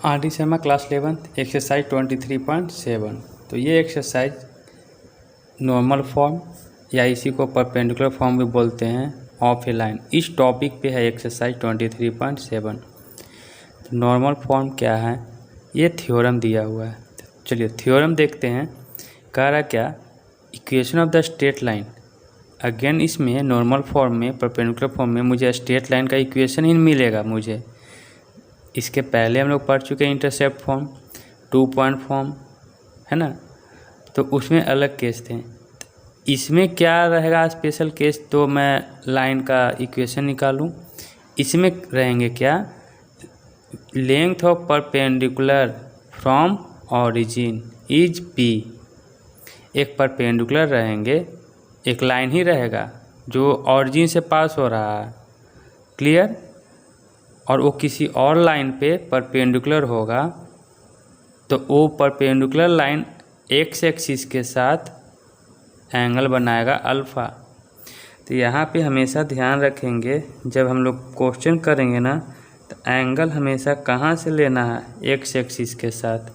R D Sharma class 11 exercise 23.7। तो ये exercise normal form या इसी को परपेंडिकुलर फॉर्म भी बोलते हैं ऑफ ए लाइन, इस टॉपिक पे है एक्सरसाइज 23.7। तो नॉर्मल फॉर्म क्या है, ये थ्योरम दिया हुआ है। चलिए थ्योरम देखते हैं। कह रहा क्या, equation of the straight line. Again इसमें नॉर्मल फॉर्म में परपेंडिकुलर फॉर्म में मुझे स्ट्रेट लाइन का इक्वेशन ही मिलेगा। मुझे इसके पहले हम लोग पढ़ चुके हैं इंटरसेप्ट फॉर्म, 2 पॉइंट फॉर्म, है ना। तो उसमें अलग केस थे। इसमें क्या रहेगा स्पेशल केस, तो मैं लाइन का इक्वेशन निकालूं। इसमें रहेंगे क्या, length of perpendicular from origin is P. एक परपेंडिकुलर रहेंगे, एक लाइन ही रहेगा जो ऑरिजिन से पास हो रहा है, क्लियर, और वो किसी और लाइन पे परपेंडिकुलर होगा। तो वो परपेंडिकुलर लाइन एक्स एक्सिस के साथ एंगल बनाएगा अल्फ़ा। तो यहाँ पे हमेशा ध्यान रखेंगे, जब हम लोग क्वेश्चन करेंगे ना, तो एंगल हमेशा कहाँ से लेना है, एक्स एक्सिस के साथ,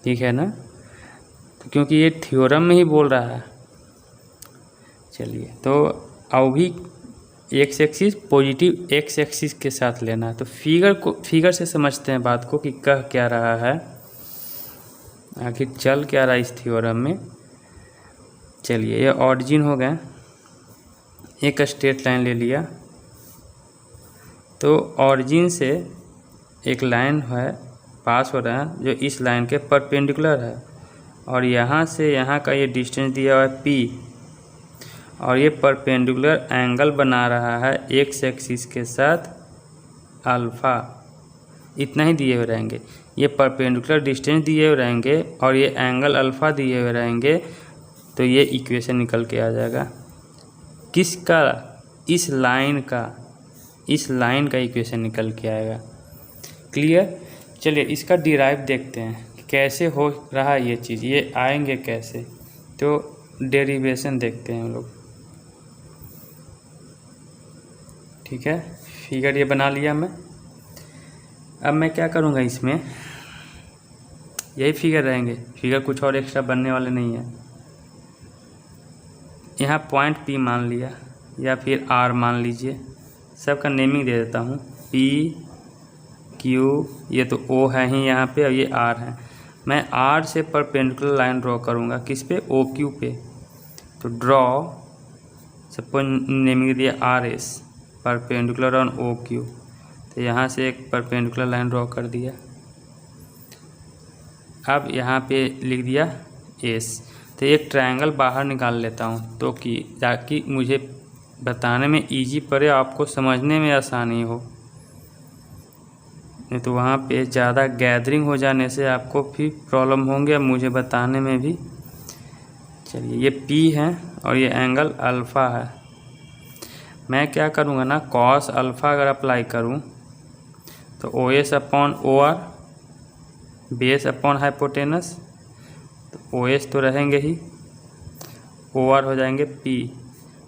ठीक है ना। तो क्योंकि ये थ्योरम में ही बोल रहा है। चलिए, तो अभी x axis positive x axis के साथ लेना है। तो फिगर से समझते हैं बात को कि कह क्या रहा है, आखिर चल क्या रहा है इस थ्योरम में। चलिए, ये ऑरिजिन हो गया, एक स्ट्रेट लाइन ले लिया। तो ऑरिजिन से एक लाइन है पास हो रहा है जो इस लाइन के परपेंडिकुलर है, और यहाँ से यहाँ का ये डिस्टेंस दिया हुआ है पी, और ये परपेंडिकुलर एंगल बना रहा है एक्स एक्सिस के साथ अल्फ़ा। इतना ही दिए हुए रहेंगे, ये परपेंडिकुलर डिस्टेंस दिए हुए रहेंगे और ये एंगल अल्फ़ा दिए हुए रहेंगे। तो ये इक्वेशन निकल के आ जाएगा किसका, इस लाइन का इक्वेशन निकल के आएगा। क्लियर। चलिए इसका डिराइव देखते हैं कि कैसे हो रहा है ये चीज़, ये आएंगे कैसे। तो डेरिवेशन देखते हैं हम लोग, ठीक है। फिगर ये बना लिया मैं। अब मैं क्या करूँगा, इसमें यही फिगर रहेंगे, फिगर कुछ और एक्स्ट्रा बनने वाले नहीं है। यहाँ पॉइंट पी मान लिया या फिर आर मान लीजिए, सबका नेमिंग दे देता हूँ। पी क्यू, ये तो ओ है ही यहाँ पे, और ये आर है। मैं आर से परपेंडिकुलर लाइन ड्रॉ करूँगा, किस पे, ओ क्यू पे। तो ड्रॉ, सपोज नेमिंग दिया R S, perpendicular on O Q. तो यहाँ से एक परपेंडिकुलर लाइन ड्रॉ कर दिया। अब यहाँ पे लिख दिया एस। तो एक ट्रायंगल बाहर निकाल लेता हूँ, तो कि ताकि मुझे बताने में इजी पड़े, आपको समझने में आसानी हो। नहीं तो वहाँ पे ज़्यादा गैदरिंग हो जाने से आपको भी प्रॉब्लम होंगे, मुझे बताने में भी। चलिए, ये पी है और ये एंगल अल्फ़ा है। मैं क्या करूँगा ना, कॉस अल्फ़ा अगर अप्लाई करूँ तो O S upon O R, base upon hypotenuse. तो ओ एस तो रहेंगे ही, ओ आर हो जाएंगे पी।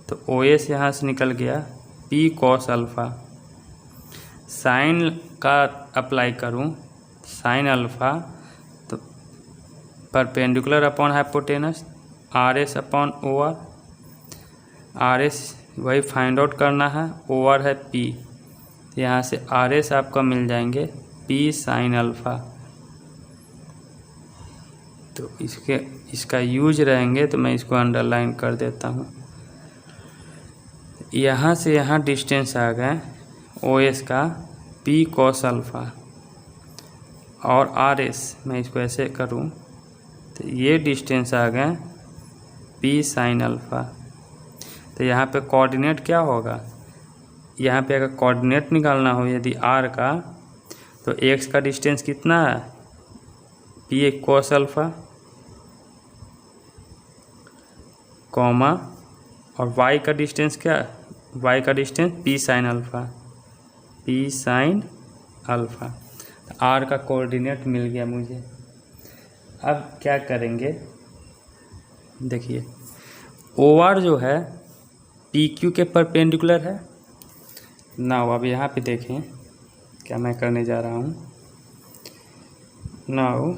तो ओ एस यहाँ से निकल गया, पी कॉस अल्फ़ा। साइन का अप्लाई करूँ, साइन अल्फ़ा, तो perpendicular upon hypotenuse, R S upon O R. R S वही फाइंड आउट करना है, ओ आर है पी। यहाँ से आर एस आपका मिल जाएंगे पी साइन अल्फ़ा। तो इसका यूज रहेंगे, तो मैं इसको अंडरलाइन कर देता हूँ। यहाँ से यहाँ डिस्टेंस आ गए ओ एस का पी कॉस अल्फ़ा, और आर एस मैं इसको ऐसे करूँ तो ये डिस्टेंस आ गए पी साइन अल्फ़ा। तो यहाँ पे कोऑर्डिनेट क्या होगा, यहाँ पे अगर कोऑर्डिनेट निकालना हो यदि आर का, तो एक्स का डिस्टेंस कितना है, पी कॉस अल्फ़ा, कॉमा, और वाई का डिस्टेंस क्या है, वाई का distance P sine alpha, P sine alpha. R का कोऑर्डिनेट मिल गया मुझे। अब क्या करेंगे, देखिए ओ आर जो है पी क्यू के परपेंडिकुलर है ना। अब यहाँ पे देखें क्या मैं करने जा रहा हूँ। नाउ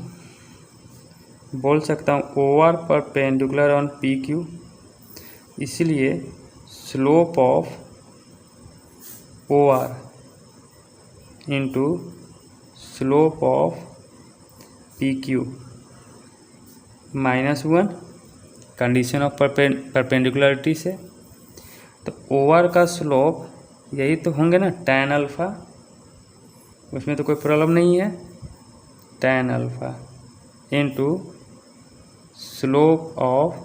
बोल सकता हूँ OR परपेंडिकुलर ऑन PQ, इसलिए slope of OR into slope of PQ -1 condition of perpendicularity से। तो OR का स्लोप यही तो होंगे ना, tan अल्फ़ा, उसमें तो कोई प्रॉब्लम नहीं है, tan alpha into slope of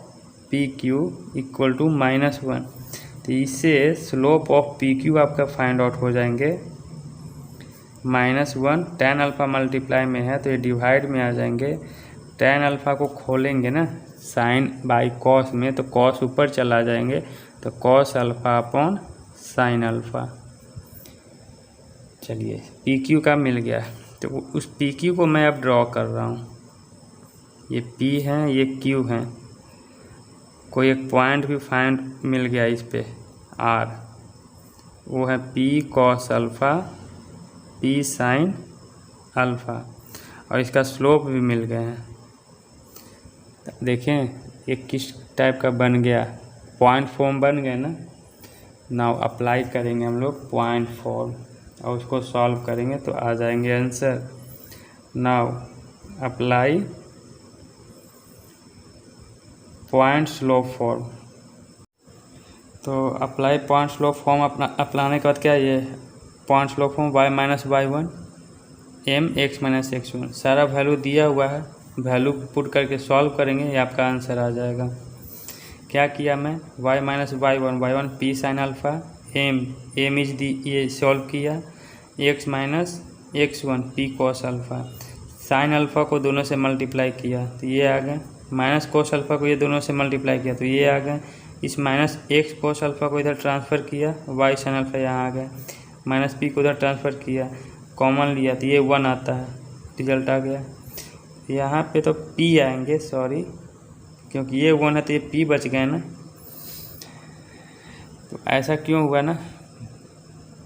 PQ equal to -1। तो इससे स्लोप ऑफ PQ आपका फाइंड आउट हो जाएंगे -1, tan अल्फ़ा मल्टीप्लाई में है तो ये डिवाइड में आ जाएंगे। tan अल्फ़ा को खोलेंगे ना साइन बाई कॉस में, तो कॉस ऊपर चला जाएंगे, तो cos alpha upon sine alpha. चलिए PQ का मिल गया, तो उस PQ को मैं अब ड्रॉ कर रहा हूँ। ये P है, ये Q है, कोई एक पॉइंट भी फाइंड मिल गया इस पे R, वो है P cos alpha, P sine alpha, और इसका स्लोप भी मिल गया है। देखें ये किस टाइप का बन गया, पॉइंट फॉर्म बन गया ना। नाउ अप्लाई करेंगे हम लोग पॉइंट फॉर्म और उसको सॉल्व करेंगे तो आ जाएंगे answer. Now apply point slope form. तो अप्लाई पॉइंट स्लोप फॉर्म अप्लाने के बाद क्या ये point slope form y-y1 m x - x1 सारा वैल्यू दिया हुआ है, वैल्यू पुट करके सॉल्व करेंगे, ये आपका आंसर आ जाएगा। क्या किया मैं, y-y1 p sine alpha, m is the, ये सॉल्व किया, x - x1 p cos alpha, sine alpha को दोनों से मल्टीप्लाई किया तो ये आ गया, माइनस कोस अल्फ़ा को ये दोनों से मल्टीप्लाई किया तो ये आ गया, इस माइनस x कोस अल्फ़ा को इधर ट्रांसफ़र किया, y साइन अल्फ़ा यहाँ आ गया, माइनस p को उधर ट्रांसफ़र किया, कॉमन लिया तो ये 1 आता है, रिजल्ट आ गया। यहाँ पे तो p आएंगे, सॉरी, क्योंकि ये 1 है तो ये p बच गए ना। तो ऐसा क्यों हुआ ना,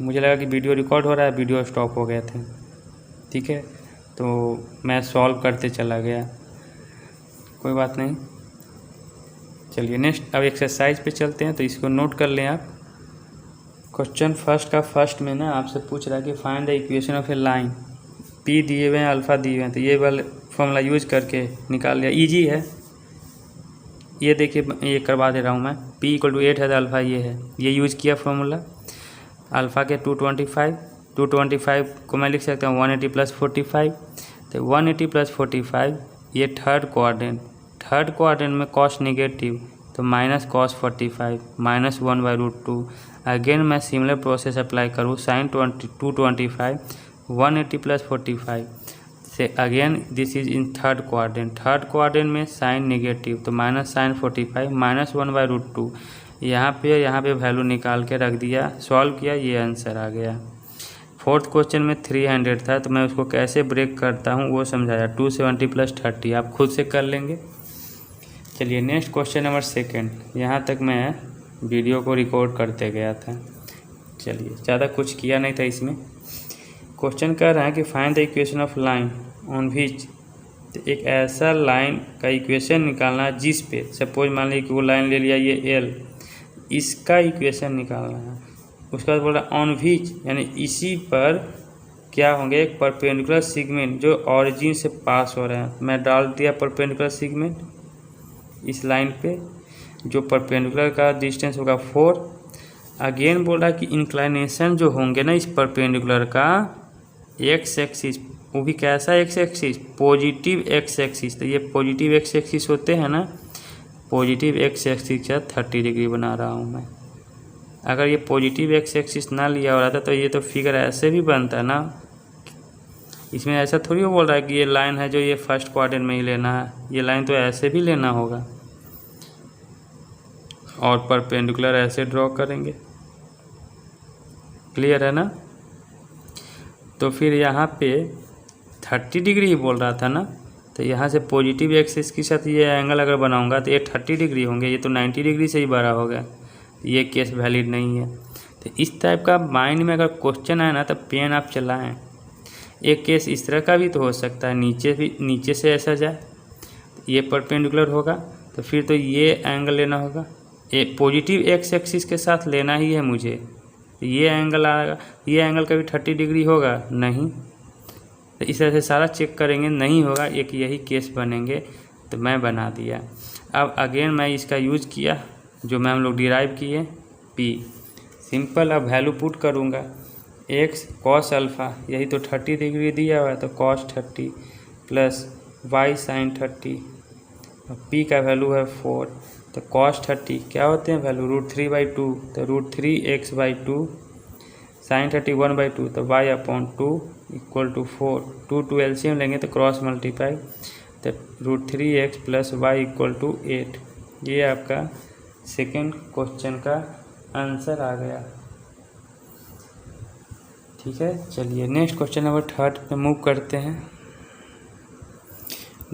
मुझे लगा कि वीडियो रिकॉर्ड हो रहा है, वीडियो स्टॉप हो गए थे, ठीक है, तो मैं सॉल्व करते चला गया, कोई बात नहीं। चलिए नेक्स्ट अब एक्सरसाइज पे चलते हैं, तो इसको नोट कर लें आप। क्वेश्चन फर्स्ट में ना आपसे पूछ रहा है कि find the equation of A line, P दिए हुए हैं, अल्फ़ा दिए हुए हैं, तो ये वाले फॉर्मूला यूज करके निकाल लिया, इजी है। ये देखिए ये करवा दे रहा हूँ मैं, P = 8 है तो अल्फ़ा ये है, ये यूज किया फॉर्मूला। अल्फ़ा के 225 को मैं लिख सकता हूँ 180 + 45, तो 180 + 45 ये थर्ड क्वाड्रेंट में कॉस नेगेटिव, तो माइनस कॉस 45 -1/√2। अगेन मैं सिमिलर प्रोसेस अप्लाई करूँ, साइन 225 180 + 45 से again this is in third quadrant में साइन नेगेटिव, तो माइनस साइन 45 -1/√2। यहाँ पे वैल्यू निकाल के रख दिया, सॉल्व किया, ये आंसर आ गया। फोर्थ क्वेश्चन में 300 था, तो मैं उसको कैसे ब्रेक करता हूँ वो समझाया, 270 + 30 आप खुद से कर लेंगे। चलिए नेक्स्ट क्वेश्चन नंबर 2, यहाँ तक मैं वीडियो को रिकॉर्ड करते गया था। चलिए ज़्यादा कुछ किया नहीं था इसमें। क्वेश्चन कह रहा है कि find the equation of line on which, तो एक ऐसा लाइन का इक्वेशन निकालना है जिस पे, सपोज मान लीजिए कि वो लाइन ले लिया ये L, इसका इक्वेशन निकालना है। उसके बाद बोल रहा ऑन विच, यानी इसी पर क्या होंगे, एक परपेंडिकुलर सेगमेंट जो ऑरिजिन से पास हो रहे हैं। मैं डाल दिया परपेंडिकुलर सेगमेंट इस लाइन पे, जो परपेंडिकुलर का डिस्टेंस होगा 4। अगेन बोल रहा है कि इंक्लाइनेशन जो होंगे ना इस परपेंडिकुलर का, एक्स एक्सिस, वो भी कैसा x axis, positive x axis, तो ये पॉजिटिव एक्स एक्सिस होते हैं ना, पॉजिटिव एक्स एक्सिस का 30 डिग्री बना रहा हूँ मैं। अगर ये पॉजिटिव एक्स एक्सिस ना लिया हो रहा था तो ये तो फिगर ऐसे भी बनता ना, इसमें ऐसा थोड़ी वो बोल रहा है कि ये लाइन है जो ये फर्स्ट क्वाड्रेंट में ही लेना है, ये लाइन तो ऐसे भी लेना होगा, और परपेंडिकुलर ऐसे ड्रॉ करेंगे। क्लियर है ना। तो फिर यहाँ पे 30 डिग्री ही बोल रहा था ना, तो यहाँ से पॉजिटिव एक्सिस के साथ ये एंगल अगर बनाऊंगा तो ये 30 डिग्री होंगे, ये तो 90 डिग्री से ही बड़ा होगा, ये केस वैलिड नहीं है। तो इस टाइप का माइंड में अगर क्वेश्चन आए ना तो पेन आप चलाएं, एक केस इस तरह का भी तो हो सकता है, नीचे से ऐसा जाए, ये परपेंडिकुलर होगा, तो फिर तो ये एंगल लेना होगा, ये पॉजिटिव एक्स एक्सिस के साथ लेना ही है मुझे, तो ये एंगल आएगा, ये एंगल कभी 30 डिग्री होगा नहीं, तो इस तरह से सारा चेक करेंगे, नहीं होगा, एक यही केस बनेंगे, तो मैं बना दिया। अब अगेन मैं इसका यूज़ किया जो मैं हम लोग डिराइव किए, पी सिंपल। अब वैल्यू पुट करूँगा, एक्स कॉस अल्फ़ा, यही तो 30 डिग्री दिया हुआ है, तो कॉस 30 प्लस वाई साइन 30, और पी का वैल्यू है 4, तो कॉस 30 क्या होते हैं वैल्यू, √3/2, तो √3x/2 साइन 30 1/2, तो y/2 इक्वल टू 4, 2 एलसीएम लेंगे तो क्रॉस मल्टीप्लाई, तो √3x plus y equal to 8। ये आपका सेकेंड क्वेश्चन का आंसर आ गया। ठीक है, चलिए नेक्स्ट क्वेश्चन नंबर 3 पे मूव करते हैं।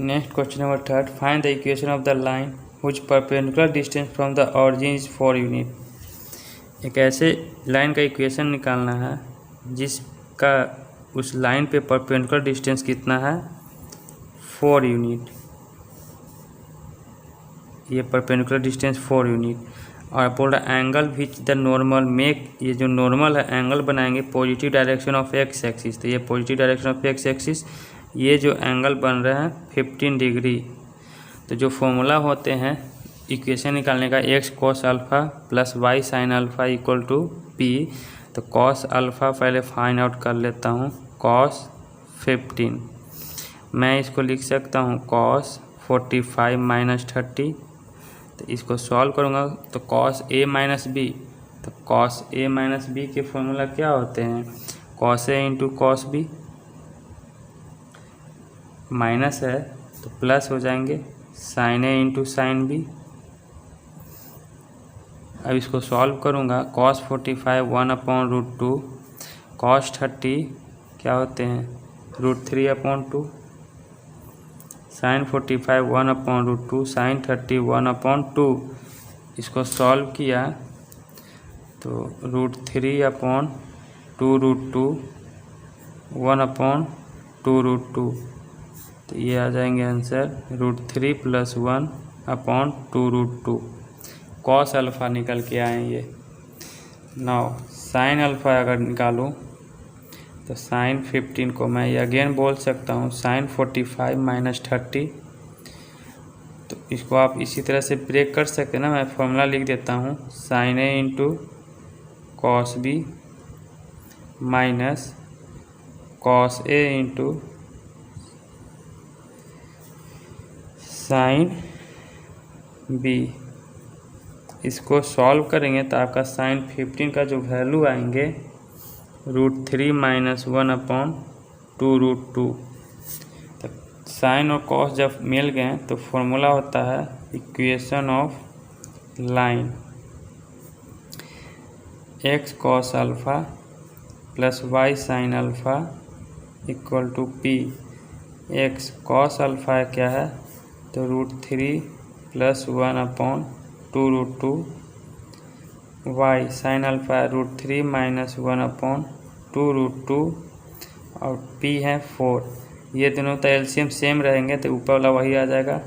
Next question number 3, find the equation of the line which perpendicular distance from the origin is 4 unit. एक ऐसे लाइन का इक्वेशन निकालना है जिसका उस लाइन पे परपेंडिकुलर डिस्टेंस कितना है, 4 यूनिट। ये परपेंडिकुलर डिस्टेंस 4 यूनिट, और बोल रहा angle which the normal make, ये जो नॉर्मल है एंगल बनाएंगे positive direction of x axis, तो ये positive direction of x axis, ये जो एंगल बन रहे हैं 15 डिग्री। तो जो फॉर्मूला होते हैं इक्वेशन निकालने का, X cos alpha plus Y sine alpha equal to P, तो कॉस अल्फ़ा पहले फाइंड आउट कर लेता हूँ, कॉस 15, मैं इसको लिख सकता हूँ कॉस 45 माइनस 30, तो इसको सॉल्व करूँगा तो कॉस ए माइनस बी, तो कॉस ए माइनस बी के फॉर्मूला क्या होते हैं, cos A into cos B, minus है तो प्लस हो जाएंगे sign A into sine B. अब इसको सॉल्व करूँगा, कॉस 45 1/√2, कॉस 30 क्या होते हैं √3/2, साइन 45 1/√2, साइन 30 1/2, इसको सॉल्व किया तो √3/2√2 1/2√2, तो ये आ जाएंगे आंसर √3 + 1/2√2। कॉस अल्फ़ा निकल के आए ये। नाउ साइन अल्फ़ा अगर निकालूं तो साइन 15 को मैं अगेन बोल सकता हूँ साइन 45 माइनस 30, तो इसको आप इसी तरह से ब्रेक कर सकते हैं ना, मैं फॉर्मूला लिख देता हूँ, sine A into cos B minus cos A into sine B. इसको सॉल्व करेंगे तो आपका साइन 15 का जो वैल्यू आएंगे √3 - 1/2√2। तो साइन और कॉस जब मिल गए तो फॉर्मूला होता है equation of line, x cos alpha plus Y sine alpha equal to P. X cos alpha क्या है तो √3 + 1/2√2, वाई साइन अल्फ़ा √3 - 1/2√2, और पी है 4। ये दोनों तो एलसीएम सेम रहेंगे तो ऊपर वाला वही आ जाएगा,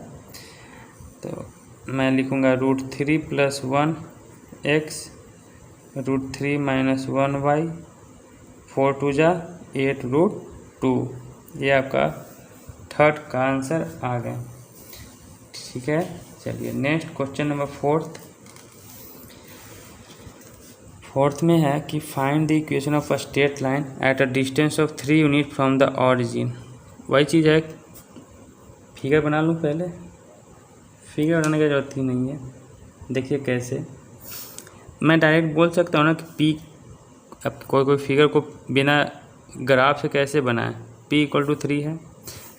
तो मैं लिखूँगा √3 + 1x √3 - 1y 4 × 2 = 8√2। ये आपका थर्ड का आंसर आ गया। ठीक है, चलिए नेक्स्ट क्वेश्चन नंबर 4th में है कि find the equation of a straight line at a distance of 3 unit from the origin. वही चीज़ है, फिगर बना लूँ पहले, फिगर बनाने की जरूरत ही नहीं है। देखिए कैसे मैं डायरेक्ट बोल सकता हूँ ना कि पी, अब कोई फिगर को बिना ग्राफ से कैसे बनाएं, p = 3 है,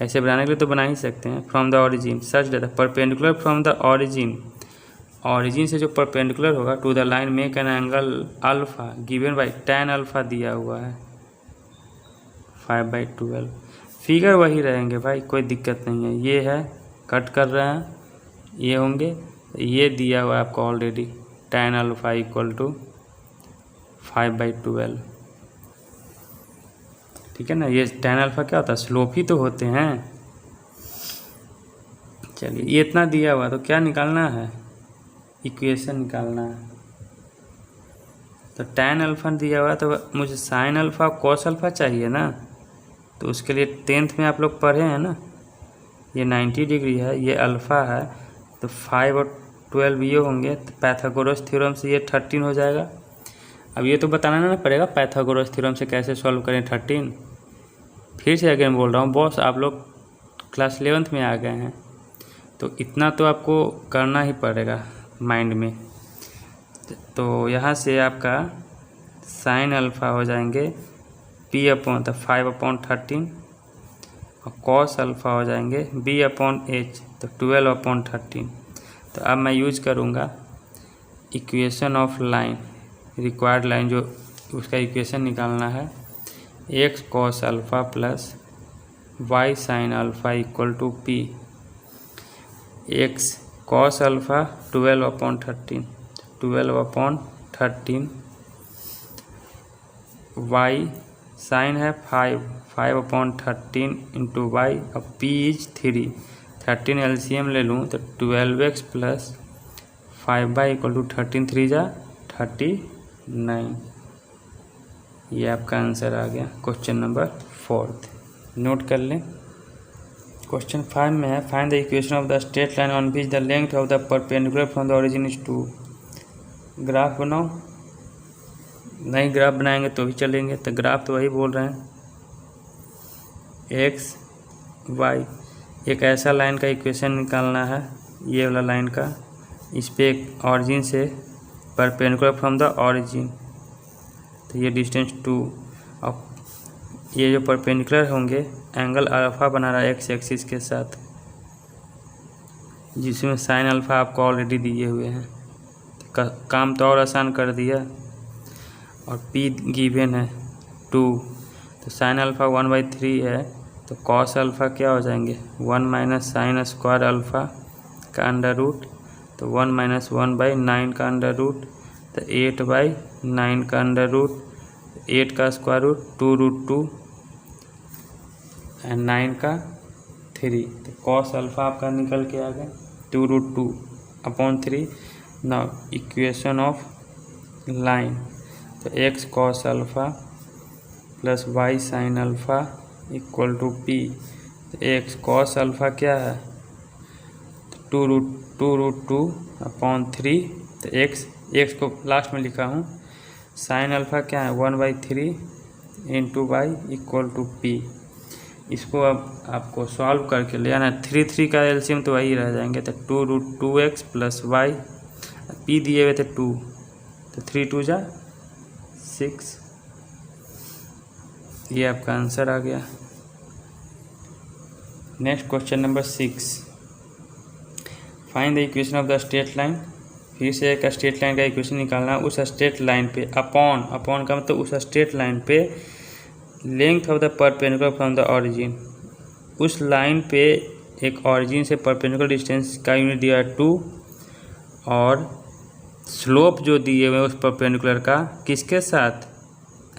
ऐसे बनाने के लिए तो बना ही सकते हैं। From the origin such that perpendicular from the origin से जो परपेंडिकुलर होगा to the line make an angle alpha given by tan alpha दिया हुआ है 5/12। फिगर वही रहेंगे भाई, कोई दिक्कत नहीं है। ये है कट कर रहे हैं, ये होंगे, ये दिया हुआ है आपको ऑलरेडी tan अल्फ़ा = 5/12। ठीक है ना। ये tan अल्फ़ा क्या होता है, स्लोप ही तो होते हैं। चलिए ये इतना दिया हुआ तो क्या निकालना है, इक्वेशन निकालना है। तो tan अल्फ़ा दिया हुआ है तो मुझे sin अल्फ़ा cos अल्फ़ा चाहिए ना। तो उसके लिए 10th में आप लोग पढ़े हैं ना, ये 90 डिग्री है, ये अल्फ़ा है, तो 5 और 12 ये होंगे, तो पाइथागोरस थ्योरम से ये 13 हो जाएगा। अब ये तो बताना ना पड़ेगा पाइथागोरस थ्योरम से कैसे सॉल्व करें 13। फिर से अगेन बोल रहा हूँ बॉस, आप लोग क्लास 11th में आ गए हैं तो इतना तो आपको करना ही पड़ेगा माइंड में। तो यहाँ से आपका sin अल्फ़ा हो जाएंगे P/5/13 और cos अल्फ़ा हो जाएंगे B/H, तो 12/13। तो अब मैं यूज करूँगा equation of line, required line, जो उसका इक्वेशन निकालना है, x cos alpha plus y sin alpha equal to P। x cos alpha 12/13, y sine है 5/13 इंटू वाई, अब p इज 13 एलसीएम ले लूँ तो 12x plus 5y equal to 13 3 जा 39। ये आपका आंसर आ गया क्वेश्चन नंबर 4। नोट कर लें। क्वेश्चन 5 में है, find the equation of the straight line on which the length of the perpendicular from the origin is 2। Graph बनाओ। नहीं ग्राफ बनाएंगे तो भी चलेंगे, तो ग्राफ तो वही बोल रहे हैं, x y। एक ऐसा लाइन का इक्वेशन निकालना है, ये वाला लाइन का, इस पे एक ऑरिजिन से परपेंडिकुलर फ्रॉम द ऑरिजिन, तो ये डिस्टेंस 2। अब ये जो परपेंडिकुलर होंगे एंगल अल्फ़ा बना रहा है एक्स एक्सिस के साथ, जिसमें साइन अल्फ़ा आपको ऑलरेडी दिए हुए हैं, तो काम तो और आसान कर दिया। और P गिवन है 2, तो साइन अल्फ़ा 1/3 है, तो कॉस अल्फ़ा क्या हो जाएंगे 1 माइनस साइन स्क्वायर अल्फ़ा का अंडर रूट, तो 1 माइनस 1/9 का अंडर रूट, तो 8/9 का अंडर रूट, 8 का स्क्वायर रूट 2√2 एंड 9 का 3, तो कॉस अल्फ़ा आपका निकल के आ गया 2√2/3। नाउ इक्वेशन ऑफ लाइन, तो x cos alpha plus y sin alpha equal to P। तो x cos अल्फ़ा क्या है, तो 2√2/3, तो x को लास्ट में लिखा हूँ, sin अल्फ़ा क्या है 1/3 into Y equal to P। इसको अब आपको सॉल्व करके ले आना, 3 का एलसीएम तो वही रह जाएंगे, तो 2√2x प्लस वाई, P दिए हुए थे 2, तो 3 2 जा 6। ये आपका आंसर आ गया। Next question number 6, find the equation of the straight line. फिर से एक स्ट्रेट लाइन का इक्वेशन निकालना है, उस स्ट्रेट लाइन पे अपॉन का मतलब उस स्ट्रेट लाइन पे length of the perpendicular from the origin, उस लाइन पे एक ऑरिजिन से परपेंडिकुलर डिस्टेंस का यूनिट दिया है 2, और स्लोप जो दिए हुए उस परपेंडिकुलर का किसके साथ,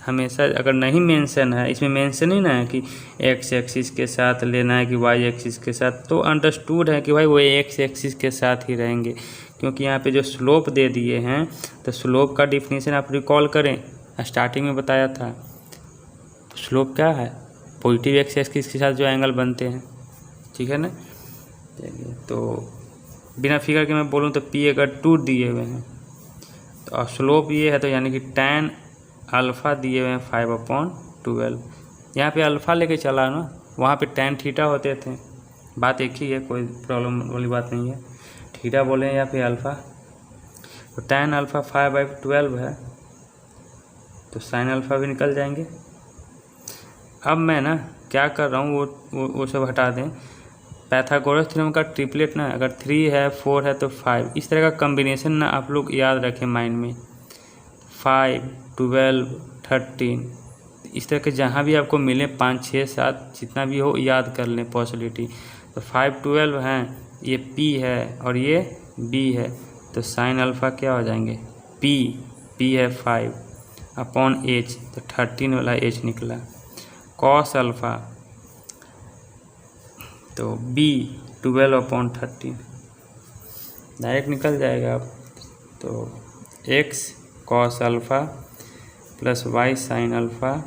हमेशा अगर नहीं मेंशन है, इसमें मेंशन ही ना है कि एक्स एक्सिस के साथ लेना है कि वाई एक्सिस के साथ, तो अंडरस्टूड है कि भाई वो एक्स एक्सिस के साथ ही रहेंगे, क्योंकि यहाँ पे जो स्लोप दे दिए हैं, तो स्लोप का डिफिनीशन आप रिकॉल करें, स्टार्टिंग में बताया था। स्लोप क्या है, पॉजिटिव एक्स एक्सिस के साथ जो एंगल बनते हैं, ठीक है ना। चलिए, तो बिना फिगर के मैं बोलूँ तो P अगर 2 दिए हुए हैं, तो स्लोप ये है, तो यानी कि tan अल्फ़ा दिए हुए हैं 5/12। यहाँ पे अल्फ़ा लेके चला ना, वहाँ पे tan थीटा होते थे, बात एक ही है, कोई प्रॉब्लम वाली बात नहीं है, थीटा बोले या फिर अल्फ़ा। तो tan अल्फ़ा 5/12 है, तो sin अल्फ़ा भी निकल जाएंगे। अब मैं ना क्या कर रहा हूँ वो सब हटा दें, पाइथागोरस थ्योरम का ट्रिपलेट ना, अगर 3 है 4 है तो 5, इस तरह का कम्बिनेशन ना आप लोग याद रखें माइंड में, 5 12 13, इस तरह के जहाँ भी आपको मिले 5 6 7 जितना भी हो याद कर लें पॉसिबिलिटी। तो 5 12 हैं, ये P है और ये B है, तो साइन अल्फ़ा क्या हो जाएंगे P है 5/H, तो 13 वाला H निकला। कॉस अल्फ़ा, तो बी 12/13 डायरेक्ट निकल जाएगा। तो X cos alpha plus Y sine alpha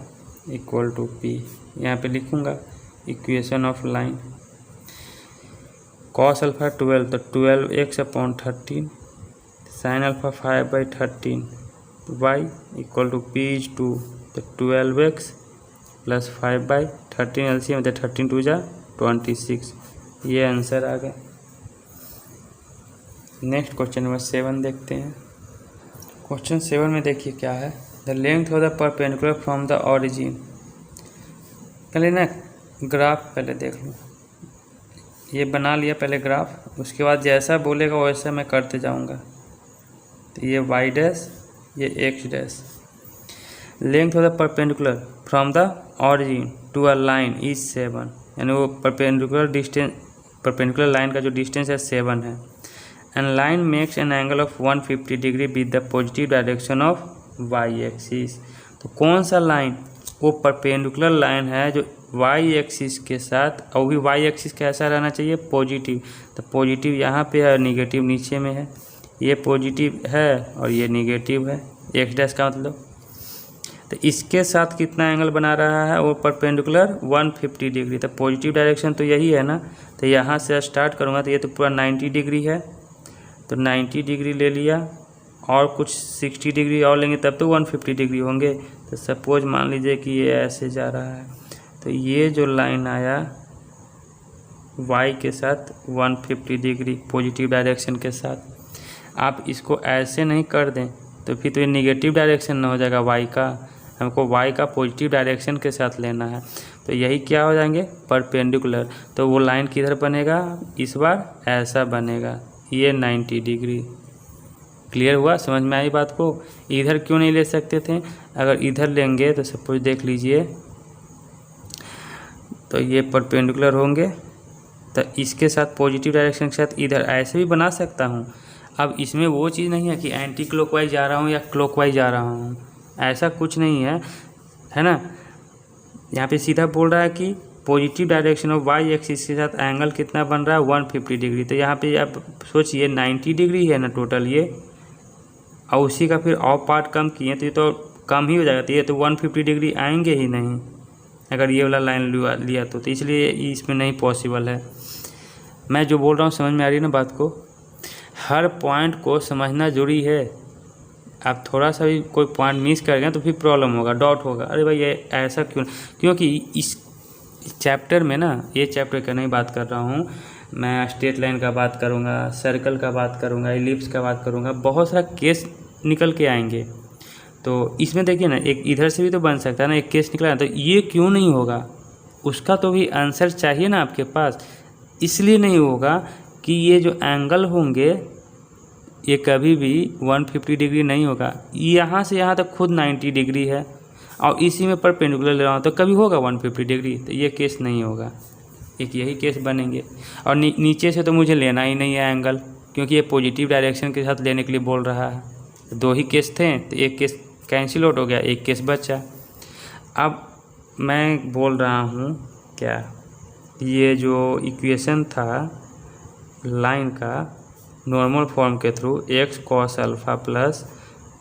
equal to P. यहाँ पे लिखूँगा equation of line. Cos alpha 12 तो 12x/13, sine alpha 5/13, Y equal to P is 2, तो 12x प्लस 5/13 एलसीएम में 13 2 जा 26। ये आंसर आ गया। नेक्स्ट क्वेश्चन नंबर 7 देखते हैं। क्वेश्चन 7 में देखिए क्या है। The length of the perpendicular from the origin. पहले ना ग्राफ पहले देख लो, ये बना लिया पहले ग्राफ, उसके बाद जैसा बोलेगा वैसा मैं करते जाऊंगा। तो ये वाई डैश, ये X dash. Length of the perpendicular from the origin to a line is 7, यानी वो परपेंडिकुलर लाइन का जो डिस्टेंस है 7 है। And line makes an angle of 150 degree with the positive direction of Y axis. तो कौन सा लाइन? वो परपेंडिकुलर लाइन है जो वाई एक्सिस के साथ, और भी वाई एक्सिस कैसा रहना चाहिए? पॉजिटिव। तो पॉजिटिव यहाँ पे है, निगेटिव नीचे में है। ये पॉजिटिव है और ये निगेटिव है, एक्स डैश का मतलब। तो इसके साथ कितना एंगल बना रहा है? वो परपेंडिकुलर 150 डिग्री। तो पॉजिटिव डायरेक्शन तो यही है ना, तो यहाँ से स्टार्ट करूँगा तो ये तो पूरा 90 डिग्री है, तो 90 डिग्री ले लिया और कुछ 60 डिग्री और लेंगे तब तो 150 डिग्री होंगे। तो सपोज मान लीजिए कि ये ऐसे जा रहा है, तो ये जो लाइन आया y के साथ 150 डिग्री पॉजिटिव डायरेक्शन के साथ, आप इसको ऐसे नहीं कर दें तो फिर तो ये निगेटिव डायरेक्शन ना हो जाएगा y का। हमको y का पॉजिटिव डायरेक्शन के साथ लेना है, तो यही क्या हो जाएंगे? परपेंडिकुलर। तो वो लाइन किधर बनेगा? इस बार ऐसा बनेगा, ये 90 डिग्री। क्लियर हुआ? समझ में आई बात को? इधर क्यों नहीं ले सकते थे? अगर इधर लेंगे तो सपोज देख लीजिए, तो ये परपेंडिकुलर होंगे, तो इसके साथ पॉजिटिव डायरेक्शन के साथ इधर ऐसे भी बना सकता हूँ। अब इसमें वो चीज़ नहीं है कि एंटी क्लॉकवाइज जा रहा हूँ या क्लॉकवाइज जा रहा हूँ, ऐसा कुछ नहीं है ना। यहाँ पे सीधा बोल रहा है कि positive direction of Y axis के साथ एंगल कितना बन रहा है? 150 डिग्री। तो यहाँ पे आप सोचिए 90 डिग्री है ना टोटल ये, और उसी का फिर ऑफ पार्ट कम किए तो ये तो कम ही हो जाएगा। तो ये तो 150 डिग्री आएंगे ही नहीं अगर ये वाला लाइन लिया तो इसलिए इसमें नहीं पॉसिबल है। मैं जो बोल रहा हूँ समझ में आ रही है ना बात को? हर पॉइंट को समझना जरूरी है। आप थोड़ा सा भी कोई पॉइंट मिस कर गए तो फिर प्रॉब्लम होगा, डाउट होगा, अरे भाई ये ऐसा क्यों? क्योंकि इस चैप्टर में ना, ये चैप्टर का नहीं बात कर रहा हूँ मैं, स्ट्रेट लाइन का बात करूँगा, सर्कल का बात करूँगा, एलिप्स का बात करूँगा, बहुत सारा केस निकल के आएंगे। तो इसमें देखिए ना, एक इधर से भी तो बन सकता है ना, एक केस निकला है, तो ये क्यों नहीं होगा? उसका तो भी आंसर चाहिए ना आपके पास। इसलिए नहीं होगा कि ये जो एंगल होंगे ये कभी भी 150 डिग्री नहीं होगा। यहाँ से यहाँ तक खुद 90 डिग्री है और इसी में परपेंडिकुलर ले रहा हूँ तो कभी होगा 150 डिग्री? तो ये केस नहीं होगा, एक यही केस बनेंगे। और नीचे से तो मुझे लेना ही नहीं है एंगल, क्योंकि ये पॉजिटिव डायरेक्शन के साथ लेने के लिए बोल रहा है। तो 2 ही केस थे, तो एक केस कैंसिल आउट हो गया, एक केस बचा। अब मैं बोल रहा हूँ क्या, ये जो इक्वेशन था लाइन का नॉर्मल फॉर्म के through X cos alpha plus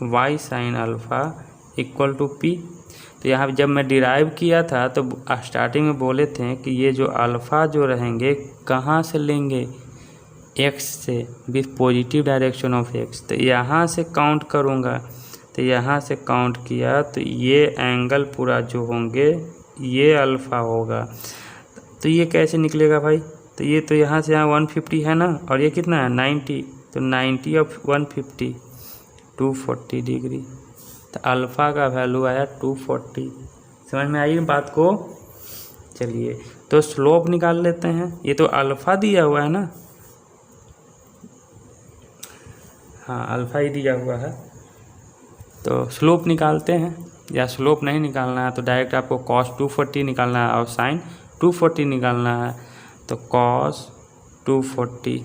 Y sine alpha equal to P. तो यहाँ जब मैं डिराइव किया था तो स्टार्टिंग में बोले थे कि ये जो अल्फ़ा जो रहेंगे कहाँ से लेंगे? एक्स से, with positive direction of x. तो यहाँ से काउंट करूँगा, तो यहाँ से काउंट किया तो ये एंगल पूरा जो होंगे ये अल्फ़ा होगा। तो ये कैसे निकलेगा भाई? तो ये तो यहाँ से यहाँ 150 है ना, और ये कितना है 90, तो 90 ऑफ 150 240 डिग्री। तो अल्फ़ा का वैल्यू आया 240। समझ में आई बात को? चलिए तो स्लोप निकाल लेते हैं। ये तो अल्फ़ा दिया हुआ है ना, हाँ अल्फ़ा ही दिया हुआ है, तो स्लोप निकालते हैं। या स्लोप नहीं निकालना है तो डायरेक्ट आपको कॉस 240 निकालना है और साइन 240 निकालना है। तो कॉस 240,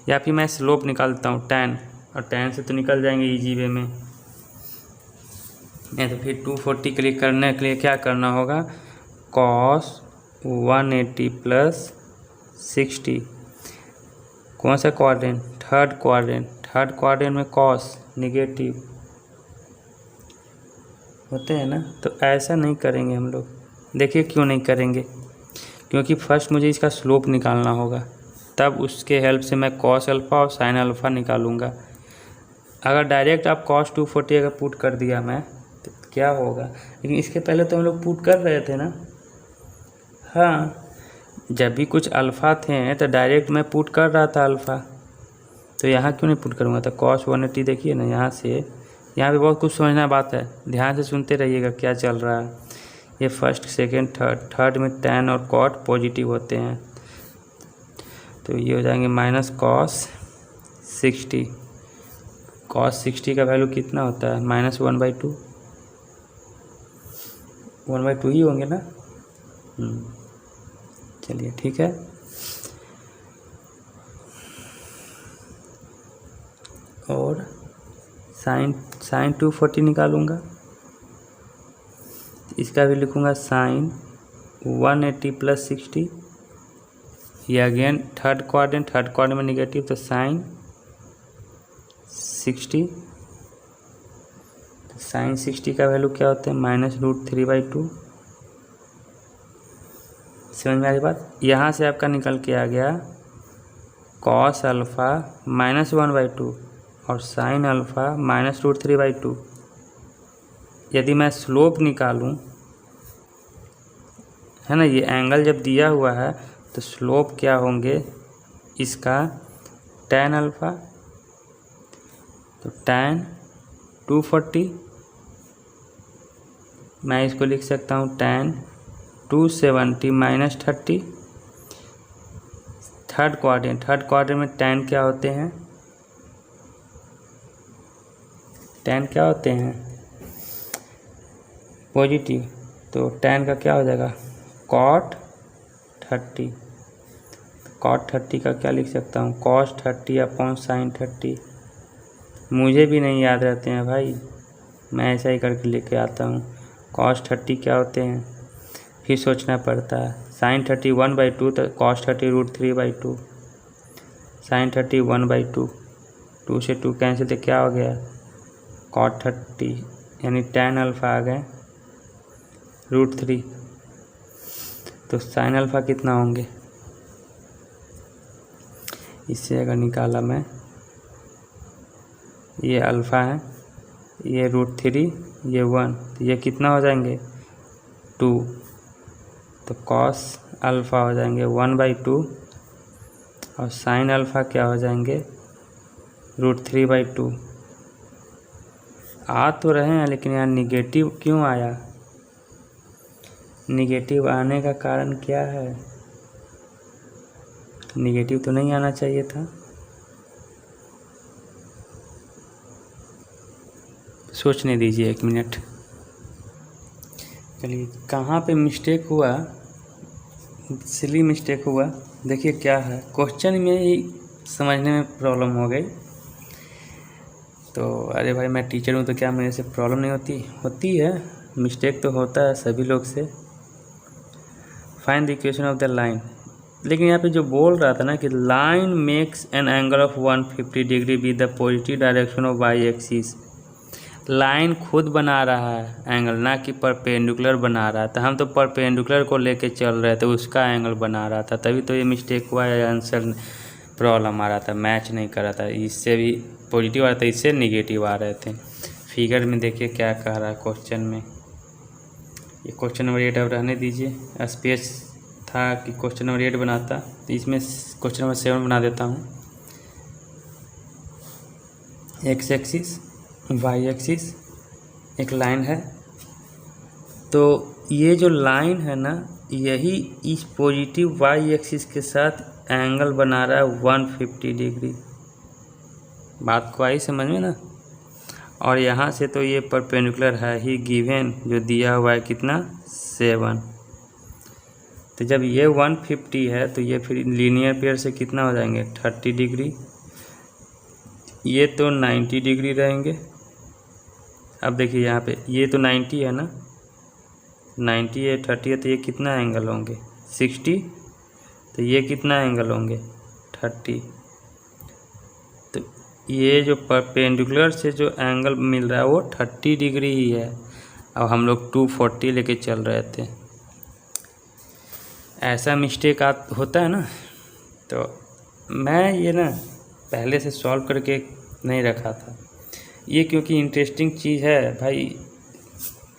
या फिर मैं स्लोप निकालता हूँ tan, और tan से तो निकल जाएंगे इजी वे में। नहीं तो फिर 240 के लिए करने के लिए क्या करना होगा, cos 180 प्लस 60, कौन सा क्वाड्रेंट, थर्ड क्वाड्रेंट में cos निगेटिव होते हैं ना। तो ऐसा नहीं करेंगे हम लोग। देखिए क्यों नहीं करेंगे, क्योंकि फर्स्ट मुझे इसका स्लोप निकालना होगा, तब उसके हेल्प से मैं cos अल्फ़ा और sin अल्फ़ा निकालूंगा। अगर डायरेक्ट आप cos 240 अगर पुट कर दिया मैं तो क्या होगा, लेकिन इसके पहले तो हम लोग पुट कर रहे थे ना। हाँ, जब भी कुछ अल्फ़ा थे तो डायरेक्ट मैं पुट कर रहा था अल्फ़ा, तो यहाँ क्यों नहीं पुट करूँगा। तो cos 180 देखिए ना, यहाँ पे बहुत कुछ समझना बात है, ध्यान से सुनते रहिएगा क्या चल रहा है। ये फर्स्ट सेकंड थर्ड में tan और cot पॉजिटिव होते हैं, तो ये हो जाएंगे माइनस cos 60। cos 60 का वैल्यू कितना होता है, -1/2, 1/2 ही होंगे ना। चलिए ठीक है। और साइन 240 निकालूंगा, इसका भी लिखूंगा sin 180 प्लस 60। ये अगेन थर्ड क्वाड्रेंट में निगेटिव, तो sin 60। sin 60 का वैल्यू क्या होता है, -√3/2। समझ में आ रही बात। यहाँ से आपका निकल के आ गया cos अल्फ़ा -1/2 और sin अल्फ़ा -√3/2। यदि मैं स्लोप निकालूं, है ना, ये एंगल जब दिया हुआ है तो स्लोप क्या होंगे इसका, tan अल्फ़ा, तो tan 240, मैं इसको लिख सकता हूँ tan 270 -30। थर्ड क्वाड्रेंट में tan क्या होते हैं, tan क्या होते हैं, पॉजिटिव, तो tan का क्या हो जाएगा, cot 30। cot 30 का क्या लिख सकता हूँ, cos 30 अपॉन sin 30। मुझे भी नहीं याद रहते हैं भाई, मैं ऐसा ही करके लेके आता हूँ। cos 30 क्या होते हैं, फिर सोचना पड़ता है। sin 30 1/2, तो cos 30 √3/2, sin 30 1/2, 2 से 2 कैंसिल, तो क्या हो गया, cot 30 यानी tan अल्फ़ा आ गए √3। तो sin अल्फ़ा कितना होंगे, इससे अगर निकाला मैं, ये अल्फ़ा है, ये √3, ये 1, तो ये कितना हो जाएंगे 2, तो cos अल्फ़ा हो जाएंगे 1/2 और sin अल्फ़ा क्या हो जाएंगे √3/2। आ तो रहे हैं, लेकिन यहाँ निगेटिव क्यों आया, निगेटिव आने का कारण क्या है, निगेटिव तो नहीं आना चाहिए था। सोचने दीजिए 1 मिनट। चलिए कहाँ पे मिस्टेक हुआ, सिली मिस्टेक हुआ, देखिए क्या है, क्वेश्चन में ही समझने में प्रॉब्लम हो गई। तो अरे भाई मैं टीचर हूँ तो क्या मेरे से प्रॉब्लम नहीं होती है, मिस्टेक तो होता है सभी लोग से। Find the equation of the line, लेकिन यहाँ पे जो बोल रहा था ना कि line makes an angle of 150 degree with the positive direction of Y axis. Line खुद बना रहा है एंगल, ना कि परपेंडिकुलर बना रहा था। हम तो परपेंडिकुलर को लेके चल रहे थे, उसका एंगल बना रहा था, तभी तो ये मिस्टेक हुआ है, आंसर प्रॉब्लम आ रहा था, मैच नहीं कर रहा था। इससे भी पॉजिटिव आ रहा था, इससे निगेटिव आ रहे थे। फिगर में देखिए क्या कह रहा है क्वेश्चन में, ये क्वेश्चन नंबर 8 अब रहने दीजिए। स्पेस था कि क्वेश्चन नंबर 8 बनाता, तो इसमें क्वेश्चन नंबर 7 बना देता हूँ। एक्स एक्सिस वाई एक्सिस एक लाइन है, तो ये जो लाइन है ना, यही इस पॉजिटिव वाई एक्सिस के साथ एंगल बना रहा है 150 डिग्री। बात को आई समझ में ना। और यहाँ से तो ये परपेंडिकुलर है ही गिवन, जो दिया हुआ है कितना 7। तो जब ये 150 है तो ये फिर लीनियर पेयर से कितना हो जाएंगे 30 डिग्री, ये तो 90 डिग्री रहेंगे, अब देखिए यहाँ पे ये तो 90 है ना, 90 है, 30 है, तो ये कितना एंगल होंगे 60, तो ये कितना एंगल होंगे 30। तो ये जो परपेंडिकुलर से जो एंगल मिल रहा है वो 30 डिग्री ही है। अब हम लोग 240 लेके चल रहे थे, ऐसा मिस्टेक होता है ना। तो मैं ये ना पहले से सॉल्व करके नहीं रखा था ये, क्योंकि इंटरेस्टिंग चीज़ है भाई,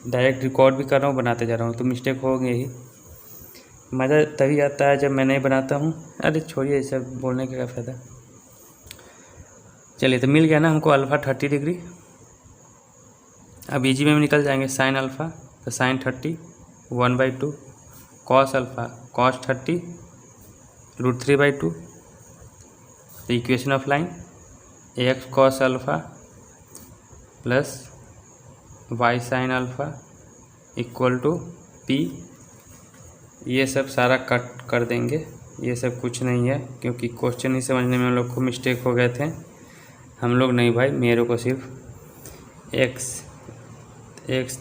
डायरेक्ट रिकॉर्ड भी कर रहा हूँ, बनाते जा रहा हूँ, तो मिस्टेक हो गई ही। मज़ा तभी आता है जब मैं नहीं बनाता हूँ। अरे छोड़िए ये सब बोलने का क्या फ़ायदा। चलिए, तो मिल गया ना हमको अल्फ़ा 30 डिग्री। अब इजी में निकल जाएंगे। साइन अल्फ़ा तो साइन 30 1/2, कॉस अल्फ़ा कॉस 30 √3/2। तो equation of line x cos alpha plus Y sine alpha equal to p. ये सब सारा कट कर देंगे, ये सब कुछ नहीं है, क्योंकि क्वेश्चन ही समझने में हम लोग को मिस्टेक हो गए थे। हम लोग नहीं भाई, मेरे को सिर्फ एक्स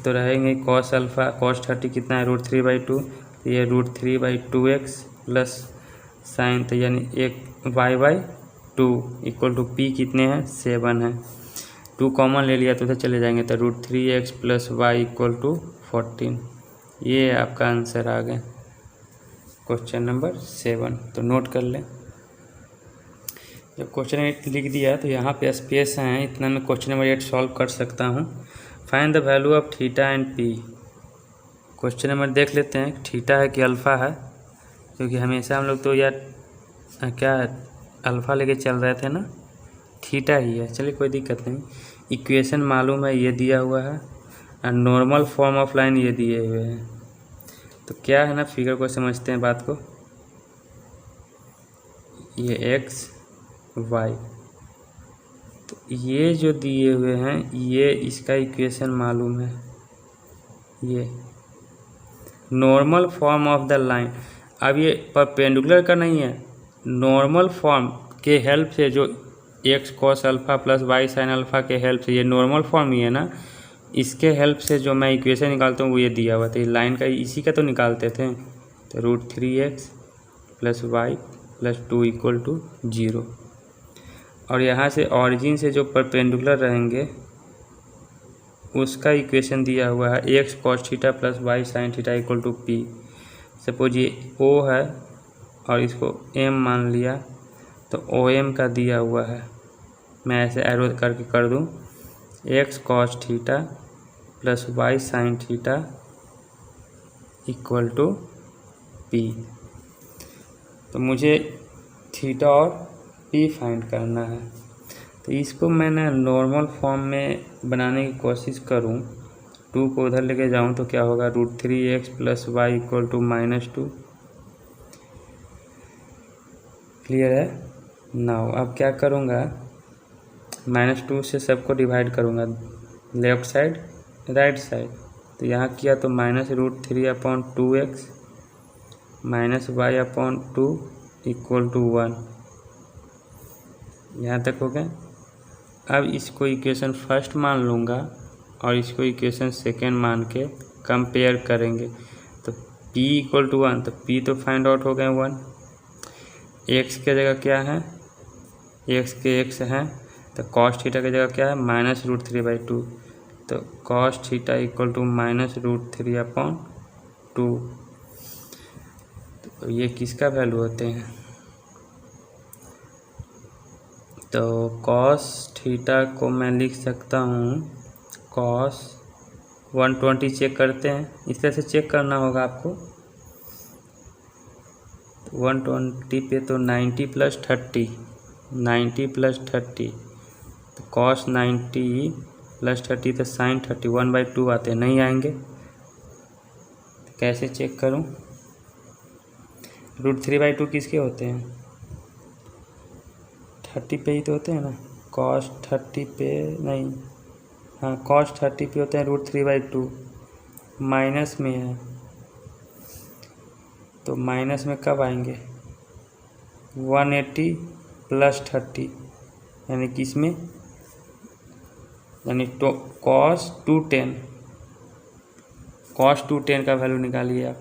तो रहेंगे कॉस अल्फ़ा कॉस 30 कितना है √3/2, तो ये √3/2x प्लस साइन, तो यानी एक y/2 इक्वल टू पी कितने हैं 7 है। 2 कॉमन ले लिया तो उधर चले जाएंगे, तो √3x plus y equal to 14। ये आपका आंसर आ गया क्वेश्चन नंबर 7। तो नोट कर लें। जब क्वेश्चन लिख दिया तो यहाँ पे स्पेस हैं, इतना मैं क्वेश्चन नंबर 8 सॉल्व कर सकता हूँ। Find the value of theta and P. Question number देख लेते हैं, थीटा है कि अल्फ़ा है, क्योंकि हमेशा हम लोग तो यार क्या अल्फ़ा लेके चल रहे थे ना, थीटा ही है। चलिए कोई दिक्कत नहीं। इक्वेशन मालूम है, ये दिया हुआ है, और नॉर्मल फॉर्म ऑफ लाइन ये दिए हुए हैं। तो क्या है ना, फिगर को समझते हैं बात को। ये एक्स वाई, तो ये जो दिए हुए हैं ये इसका इक्वेशन मालूम है, ये normal form of the line. अब ये परपेंडिकुलर का नहीं है, नॉर्मल फॉर्म के हेल्प से जो x cos alpha plus Y sine alpha के हेल्प से, ये नॉर्मल फॉर्म ही है ना, इसके हेल्प से जो मैं इक्वेशन निकालता हूँ वो ये दिया हुआ था। ये लाइन का इसी का तो निकालते थे। तो √3x plus y plus 2 equal to 0। और यहाँ से ऑरिजिन से जो परपेंडिकुलर रहेंगे उसका इक्वेशन दिया हुआ है x cos theta plus Y sine theta equal to p. Suppose ये ओ है और इसको एम मान लिया, तो ओ एम का दिया हुआ है, मैं ऐसे एरो करके कर दूँ, x cos theta plus Y sine theta equal to P. तो मुझे थीटा और पी फाइंड करना है। तो इसको मैंने नॉर्मल फॉर्म में बनाने की कोशिश करूं, 2 को उधर लेके जाऊं तो क्या होगा, √3x plus y equal to -2। Clear है नाउ। अब क्या करूंगा, -2 से सबको डिवाइड करूंगा, लेफ्ट साइड राइट साइड। तो यहाँ किया तो -√3/2x minus y/2 equal to 1। यहाँ तक हो गया। अब इसको इक्वेशन फर्स्ट मान लूँगा और इसको इक्वेशन सेकेंड मान के कंपेयर करेंगे। तो p इक्वल टू 1, तो p तो फाइंड आउट हो गए 1। x के जगह क्या है, x के x हैं, तो cos थीटा की जगह क्या है -√3/2। तो cos थीटा इक्वल टू -√3/2। तो ये किसका वैल्यू होते हैं, तो cos थीटा को मैं लिख सकता हूँ cos 120। चेक करते हैं, इस तरह से चेक करना होगा आपको। 120 पे तो 90 प्लस 30, 90 प्लस 30, तो cos 90 प्लस 30 तो साइन 30 1/2 आते नहीं आएंगे। तो कैसे चेक करूँ, √3/2 किसके होते हैं, 30 पे ही तो होते हैं ना, cos 30 पे नहीं, हाँ cos 30 पे होते हैं √3/2, माइनस में है, तो माइनस में कब आएंगे 180 प्लस 30, यानी कि इसमें यानी तो cos 210 का वैल्यू निकालिए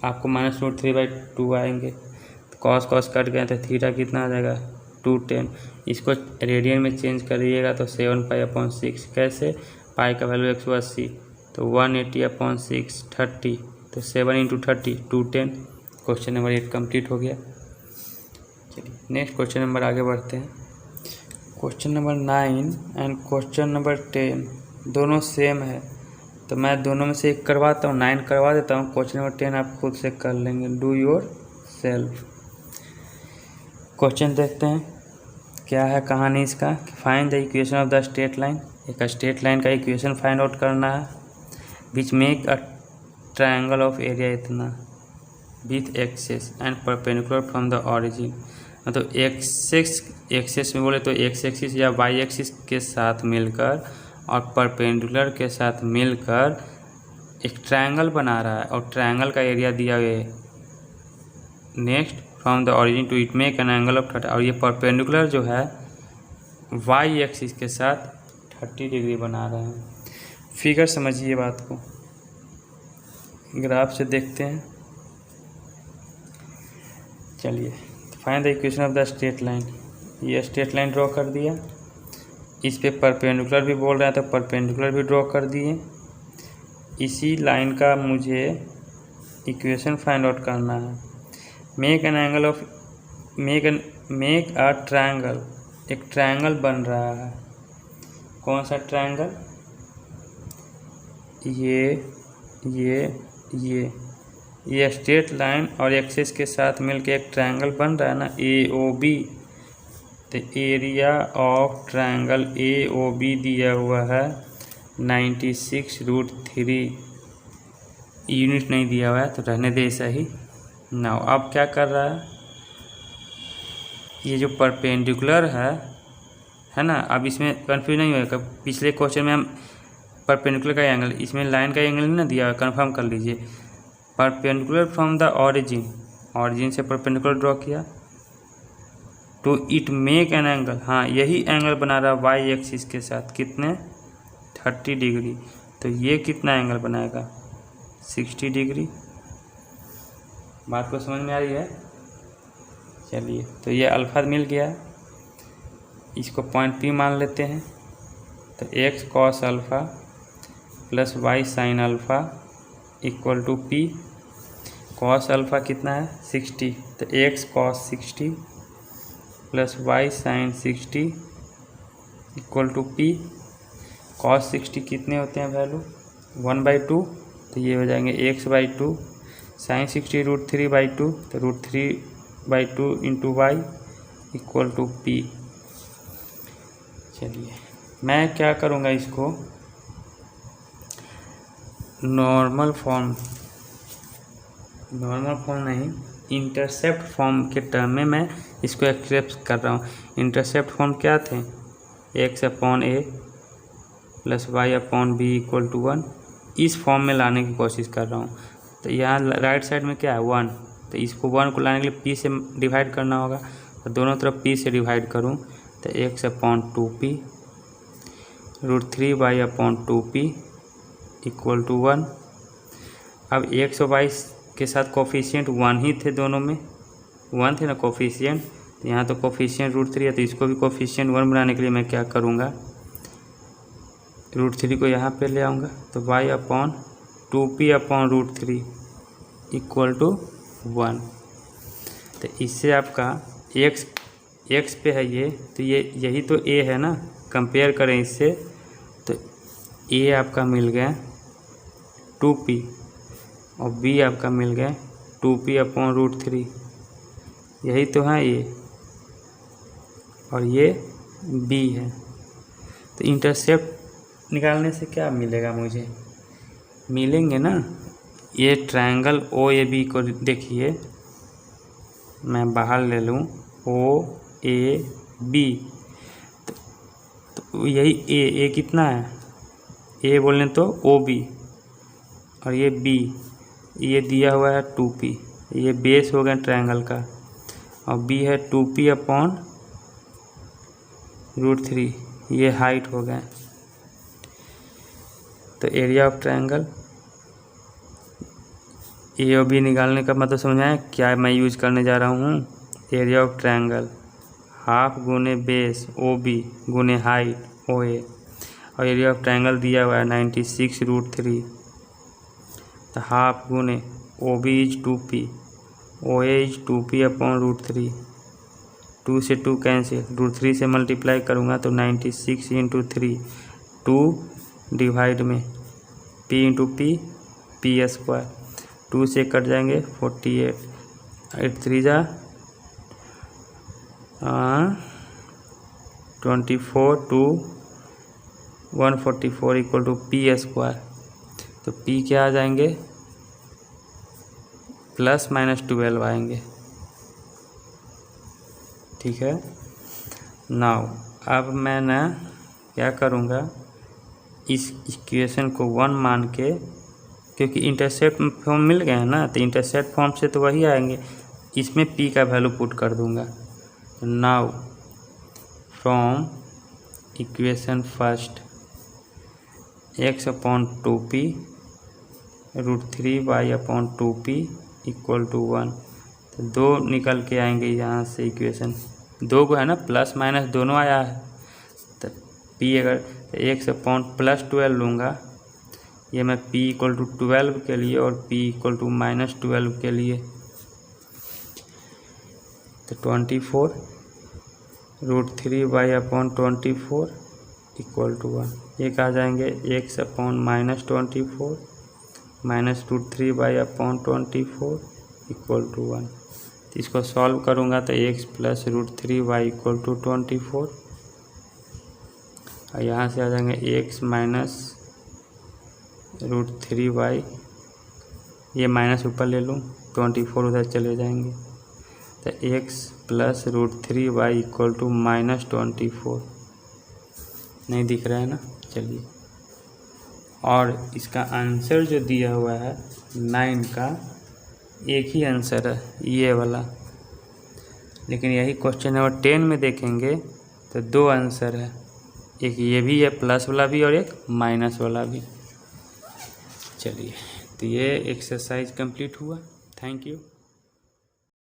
आपको -√3/2 आएंगे। तो cos कट गए तो थीटा कितना आ जाएगा 210। इसको रेडियन में चेंज करिएगा तो 7π/6। कैसे? पाई का वैल्यू 180 तो 180/6 30 तो 7 × 30 210। क्वेश्चन नंबर 8 कंप्लीट हो गया। चलिए नेक्स्ट क्वेश्चन नंबर आगे बढ़ते हैं। Question number 9 and question number 10 दोनों सेम है, तो मैं दोनों में से एक करवाता हूँ, 9 करवा देता हूँ। क्वेश्चन नंबर 10 आप खुद से कर लेंगे, डू योर सेल्फ। क्वेश्चन देखते हैं क्या है कहानी इसका। Find the equation of the straight line. एक स्ट्रेट लाइन का इक्वेशन फाइंड आउट करना है। Which make a triangle of area इतना with axes and perpendicular from the origin. मतलब एक्सेस में बोले तो एक्स एक्सिस या वाई एक्सिस के साथ मिलकर और परपेंडिकुलर के साथ मिलकर एक ट्रायंगल बना रहा है और ट्रायंगल का एरिया दिया हुआ है। Next from the origin to it make an angle of 30। और ये परपेंडिकुलर जो है वाई एक्सिस के साथ 30 डिग्री बना रहे हैं। फिगर समझिए बात को, ग्राफ से देखते हैं। चलिए find the equation of the straight line. ये स्ट्रेट लाइन ड्रॉ कर दिया, इस पे परपेंडिकुलर भी बोल रहा है तो परपेंडिकुलर भी ड्रॉ कर दिए। इसी लाइन का मुझे इक्वेशन फाइंड आउट करना है। Make a triangle. एक ट्रायंगल बन रहा है। कौन सा ट्रायंगल? ये स्ट्रेट लाइन और एक्सिस के साथ मिलके एक ट्रायंगल बन रहा है ना, AOB। तो एरिया ऑफ ट्रायंगल AOB दिया हुआ है 96√3। यूनिट नहीं दिया हुआ है तो रहने दे ऐसा ही। नाउ अब क्या कर रहा है, ये जो परपेंडिकुलर है ना। अब इसमें कंफ्यूज नहीं होगा। पिछले क्वेश्चन में हम परपेंडिकुलर का एंगल, इसमें लाइन का एंगल नहीं ना दिया हुआ, कन्फर्म कर लीजिए। परपेंडिकुलर फ्रॉम द ऑरिजिन से परपेंडिकुलर ड्रॉ किया to it make an angle. हाँ यही एंगल बना रहा है वाई एक्सिस के साथ, कितने 30 डिग्री। तो ये कितना एंगल बनाएगा 60 डिग्री। बात को समझ में आ रही है? चलिए तो ये अल्फा मिल गया, इसको पॉइंट P मान लेते हैं। तो x cos alpha plus y sin alpha equal to P। cos alpha कितना है 60, तो x cos 60 plus y sin 60 equal to P। cos 60 कितने होते हैं वैल्यू 1/2, तो ये हो जाएंगे x/2। sin 60 √3/2, तो √3/2 into y equal to P। चलिए मैं क्या करूँगा, इसको नॉर्मल फॉर्म नहीं, इंटरसेप्ट फॉर्म के टर्म में मैं इसको एक्सप्रेस कर रहा हूँ। इंटरसेप्ट फॉर्म क्या थे, x/a plus y/b equal to 1। इस फॉर्म में लाने की कोशिश कर रहा हूँ। तो यहाँ राइट साइड में क्या है 1, तो इसको 1 को लाने के लिए p से डिवाइड करना होगा। तो दोनों तरफ p से डिवाइड करूँ तो x/2p √3y/2p इक्वल टू 1। अब x और y के साथ कोफिशिएंट 1 ही थे, दोनों में 1 थे ना कोफिशिएंट। तो यहाँ तो कोफिशिएंट √3 है, तो इसको भी कोफिशिएंट 1 बनाने के लिए मैं क्या करूँगा, √3 को यहाँ पे ले आऊँगा। तो y/2p/√3 इक्वल टू 1। तो इससे आपका x पे है ये, तो ये यही तो a है ना, कंपेयर करें इससे तो a आपका मिल गया 2p और b आपका मिल गया 2p/√3। यही तो है ये, और ये b है। तो इंटरसेप्ट निकालने से क्या मिलेगा मुझे, मिलेंगे ना ये ट्रायंगल OAB को देखिए, मैं बाहर ले लूँ OAB। तो यही a कितना है, a बोलें तो OB और ये B, ये दिया हुआ है 2p, ये बेस हो गया ट्रायंगल का, और b है 2p/√3, ये हाइट हो गया। तो एरिया ऑफ ट्रायंगल ए और बी निकालने का मतलब समझाएं क्या मैं यूज करने जा रहा हूँ। एरिया ऑफ ट्रायंगल हाफ गुने बेस ओ बी गुने हाइट ओ ए, और एरिया ऑफ ट्रायंगल दिया हुआ है 96√3, तो हाफ गुने O B is 2p, O A is 2p upon √3, 2 से 2 कैंसिल, √3 से मल्टीप्लाई करूँगा तो 96 इंटू 3, 2 डिवाइड में p into p, p square, 2 से कट जाएंगे 48, 8 3 जा 24 two 144 equal to p square. तो p क्या आ जाएंगे ±12 आएंगे। ठीक है। नाउ अब मैं ना क्या करूँगा, इस इक्वेशन को 1 मान के, क्योंकि इंटरसेप्ट फॉर्म मिल गए हैं ना, तो इंटरसेप्ट फॉर्म से तो वही आएंगे, इसमें p का वैल्यू पुट कर दूंगा। Now from equation first x upon 2p √3y/2p equal to 1, तो 2 निकल के आएंगे यहाँ से। इक्वेशन 2 को है ना, प्लस माइनस दोनों आया है, तो p अगर x अपॉन +12 लूँगा, ये मैं p इक्वल टू 12 के लिए और p इक्वल टू -12 के लिए, तो 24 √3y/24 इक्वल टू 1, एक आ जाएंगे x upon -24 -√3y/24 equal to 1। तो इसको सॉल्व करूँगा तो x plus √3y equal to 24, और यहाँ से आ जाएंगे x माइनस √3y, ये माइनस ऊपर ले लूँ, 24 उधर चले जाएंगे, तो x plus √3y equal to -24, नहीं दिख रहा है ना, चलिए। और इसका आंसर जो दिया हुआ है 9 का, एक ही आंसर है ये वाला, लेकिन यही क्वेश्चन नंबर 10 में देखेंगे तो 2 आंसर है, एक ये भी है प्लस वाला भी और एक माइनस वाला भी। चलिए, तो ये एक्सरसाइज कंप्लीट हुआ। Thank you.